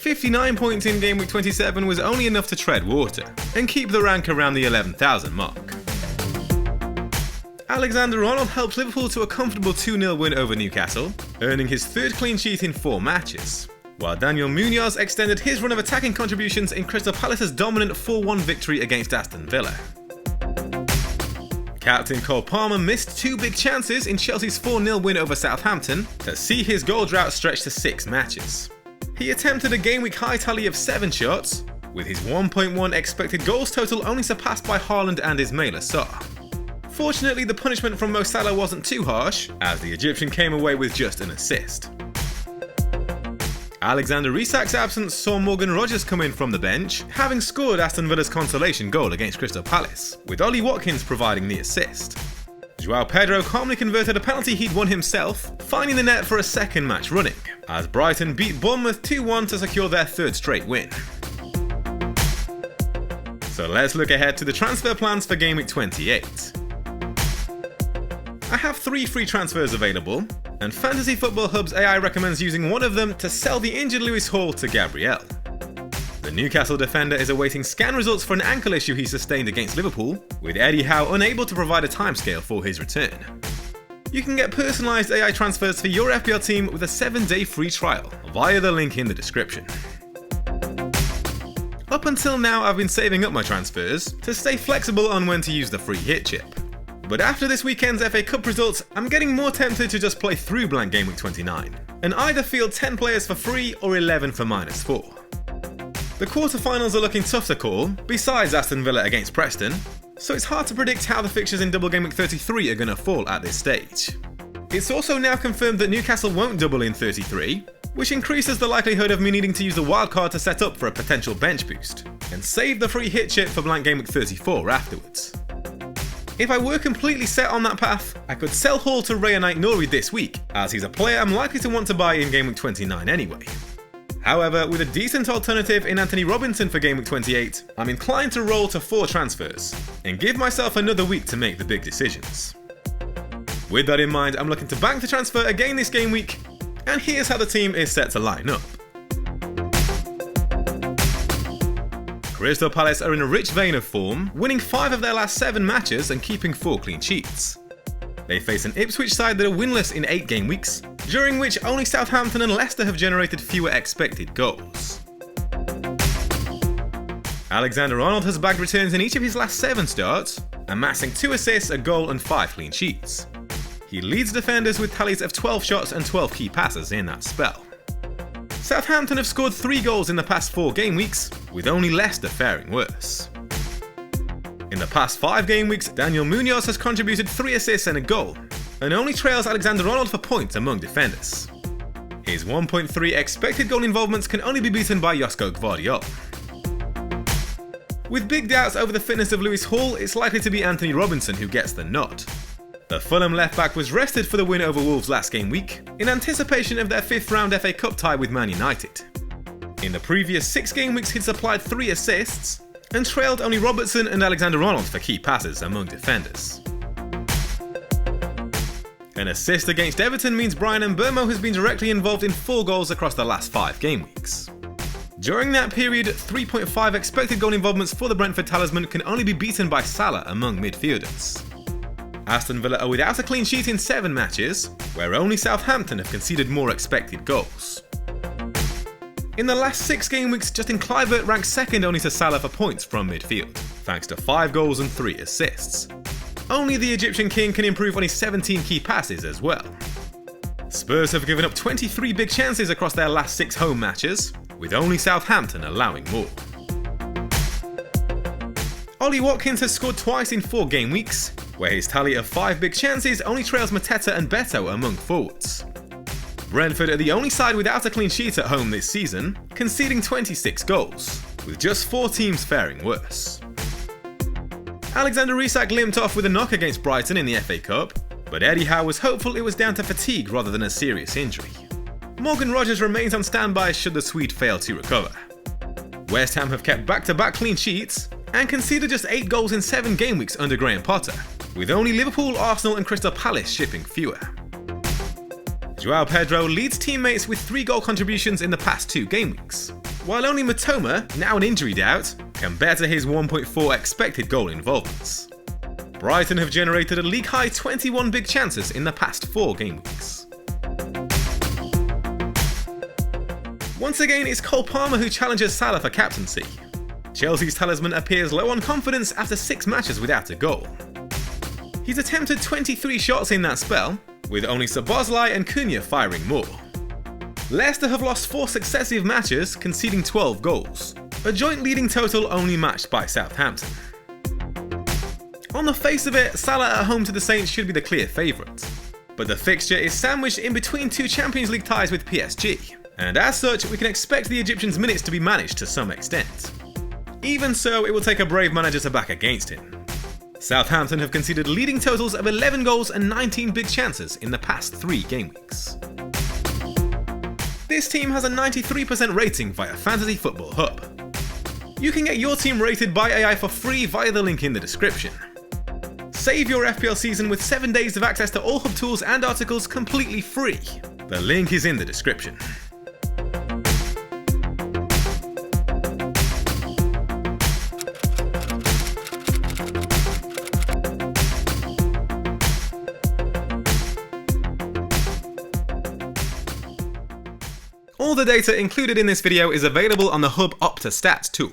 59 points in Game Week 27 was only enough to tread water and keep the rank around the 11,000 mark. Alexander-Arnold helped Liverpool to a comfortable 2-0 win over Newcastle, earning his third clean sheet in 4 matches, while Daniel Munoz extended his run of attacking contributions in Crystal Palace's dominant 4-1 victory against Aston Villa. Captain Cole Palmer missed 2 big chances in Chelsea's 4-0 win over Southampton to see his goal drought stretch to 6 matches. He attempted a game week high tally of 7 shots, with his 1.1 expected goals total only surpassed by Haaland and Ismaila Sarr. Fortunately, the punishment from Mo Salah wasn't too harsh, as the Egyptian came away with just an assist. Alexander Isak's absence saw Morgan Rogers come in from the bench, having scored Aston Villa's consolation goal against Crystal Palace, with Ollie Watkins providing the assist. João Pedro calmly converted a penalty he'd won himself, finding the net for a second match running, as Brighton beat Bournemouth 2-1 to secure their 3rd straight win. So let's look ahead to the transfer plans for Game Week 28. I have 3 free transfers available, and Fantasy Football Hub's AI recommends using one of them to sell the injured Lewis Hall to Gabriel. The Newcastle defender is awaiting scan results for an ankle issue he sustained against Liverpool, with Eddie Howe unable to provide a timescale for his return. You can get personalised AI transfers for your FPL team with a 7-day free trial via the link in the description. Up until now, I've been saving up my transfers to stay flexible on when to use the free hit chip. But after this weekend's FA Cup results, I'm getting more tempted to just play through Blank Gameweek 29, and either field 10 players for free or 11 for -4. The quarterfinals are looking tough to call, besides Aston Villa against Preston, so it's hard to predict how the fixtures in Double Game Week 33 are going to fall at this stage. It's also now confirmed that Newcastle won't double in 33, which increases the likelihood of me needing to use the wildcard to set up for a potential bench boost, and save the free hit chip for Blank Game Week 34 afterwards. If I were completely set on that path, I could sell Hall to Raya Naik-Nouri this week, as he's a player I'm likely to want to buy in Game Week 29 anyway. However, with a decent alternative in Anthony Robinson for Game Week 28, I'm inclined to roll to 4 transfers, and give myself another week to make the big decisions. With that in mind, I'm looking to bank the transfer again this game week, and here's how the team is set to line up. Crystal Palace are in a rich vein of form, winning 5 of their last 7 matches and keeping 4 clean sheets. They face an Ipswich side that are winless in 8 game weeks, during which only Southampton and Leicester have generated fewer expected goals. Alexander-Arnold has bagged returns in each of his last 7 starts, amassing 2 assists, a goal and 5 clean sheets. He leads defenders with tallies of 12 shots and 12 key passes in that spell. Southampton have scored 3 goals in the past 4 game weeks, with only Leicester faring worse. In the past 5 game weeks, Daniel Munoz has contributed 3 assists and a goal, and only trails Alexander-Arnold for points among defenders. His 1.3 expected goal involvements can only be beaten by Josko Gvardiol. With big doubts over the fitness of Lewis Hall, it's likely to be Anthony Robinson who gets the nod. The Fulham left-back was rested for the win over Wolves last game week, in anticipation of their 5th round FA Cup tie with Man United. In the previous 6 game weeks he'd supplied 3 assists, and trailed only Robertson and Alexander-Arnold for key passes among defenders. An assist against Everton means Brian Mbeumo has been directly involved in 4 goals across the last 5 game weeks. During that period, 3.5 expected goal involvements for the Brentford talisman can only be beaten by Salah among midfielders. Aston Villa are without a clean sheet in 7 matches, where only Southampton have conceded more expected goals. In the last 6 game weeks, Justin Kluivert ranks second only to Salah for points from midfield, thanks to 5 goals and 3 assists. Only the Egyptian king can improve on his 17 key passes as well. Spurs have given up 23 big chances across their last 6 home matches, with only Southampton allowing more. Ollie Watkins has scored twice in 4 game weeks, where his tally of 5 big chances only trails Mateta and Beto among forwards. Brentford are the only side without a clean sheet at home this season, conceding 26 goals, with just 4 teams faring worse. Alexander Isak limped off with a knock against Brighton in the FA Cup, but Eddie Howe was hopeful it was down to fatigue rather than a serious injury. Morgan Rogers remains on standby should the Swede fail to recover. West Ham have kept back-to-back clean sheets, and conceded just 8 goals in 7 game weeks under Graham Potter, with only Liverpool, Arsenal and Crystal Palace shipping fewer. João Pedro leads teammates with 3 goal contributions in the past 2 game weeks, while only Matoma, now an injury doubt, can better his 1.4 expected goal involvements. Brighton have generated a league-high 21 big chances in the past 4 game weeks. Once again, it's Cole Palmer who challenges Salah for captaincy. Chelsea's talisman appears low on confidence after 6 matches without a goal. He's attempted 23 shots in that spell, with only Szoboszlai and Cunha firing more. Leicester have lost 4 successive matches, conceding 12 goals, a joint leading total only matched by Southampton. On the face of it, Salah at home to the Saints should be the clear favourite, but the fixture is sandwiched in between 2 Champions League ties with PSG, and as such we can expect the Egyptian's minutes to be managed to some extent. Even so, it will take a brave manager to back against him. Southampton have conceded leading totals of 11 goals and 19 big chances in the past 3 game weeks. This team has a 93% rating via Fantasy Football Hub. You can get your team rated by AI for free via the link in the description. Save your FPL season with 7 days of access to all Hub tools and articles completely free. The link is in the description. All the data included in this video is available on the Hub Opta Stats tool.